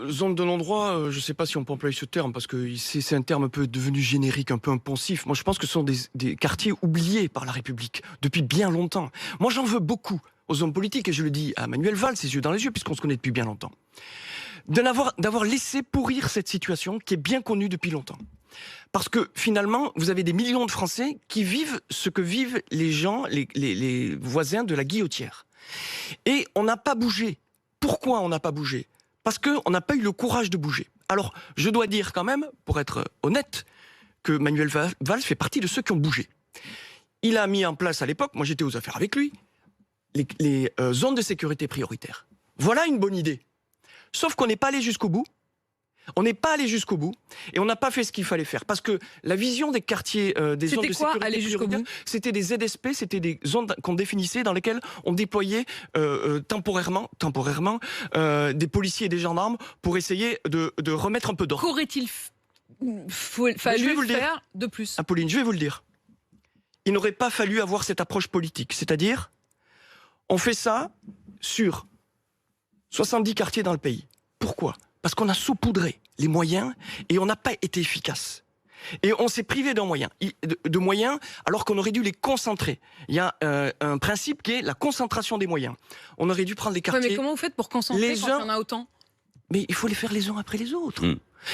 zone de non-droit, je ne sais pas si on peut employer ce terme, parce que c'est un terme un peu devenu générique, un peu impensif. Moi, je pense que ce sont des quartiers oubliés par la République depuis bien longtemps. Moi, j'en veux beaucoup aux hommes politiques, et je le dis à Manuel Valls, ses yeux dans les yeux, puisqu'on se connaît depuis bien longtemps, d'avoir laissé pourrir cette situation qui est bien connue depuis longtemps. Parce que finalement, vous avez des millions de Français qui vivent ce que vivent les gens, les voisins de la Guillotière. Et on n'a pas bougé. Pourquoi on n'a pas bougé ? Parce qu'on n'a pas eu le courage de bouger. Alors, je dois dire quand même, pour être honnête, que Manuel Valls fait partie de ceux qui ont bougé. Il a mis en place à l'époque, moi j'étais aux affaires avec lui, les zones de sécurité prioritaires. Voilà une bonne idée. Sauf qu'on n'est pas allé jusqu'au bout. On n'est pas allé jusqu'au bout et on n'a pas fait ce qu'il fallait faire. Parce que la vision des quartiers, des zones de sécurité prioritaire, c'était des ZSP, c'était des zones qu'on définissait dans lesquelles on déployait temporairement des policiers et des gendarmes pour essayer de remettre un peu d'ordre. Qu'aurait-il fallu faire de plus ? Apolline, je vais vous le dire. Il n'aurait pas fallu avoir cette approche politique. C'est-à-dire, on fait ça sur 70 quartiers dans le pays. Pourquoi ? Parce qu'on a saupoudré les moyens et on n'a pas été efficace. Et on s'est privé de moyens alors qu'on aurait dû les concentrer. Il y a un principe qui est la concentration des moyens. On aurait dû prendre les quartiers... Ouais, mais comment vous faites pour concentrer quand il y en a autant ? Mais il faut les faire les uns après les autres.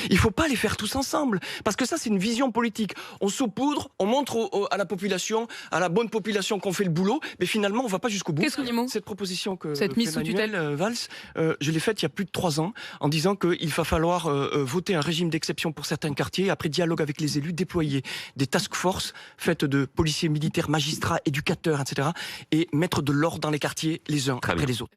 Il ne faut pas les faire tous ensemble. Parce que ça, c'est une vision politique. On saupoudre, on montre à la population, à la bonne population qu'on fait le boulot, mais finalement, on ne va pas jusqu'au bout. Qu'est-ce qu'on dit, cette proposition que cette mise sous tutelle Valls, je l'ai faite il y a plus de 3 ans, en disant qu'il va falloir voter un régime d'exception pour certains quartiers, après dialogue avec les élus, déployer des task force faites de policiers, militaires, magistrats, éducateurs, etc., et mettre de l'ordre dans les quartiers les uns après les autres.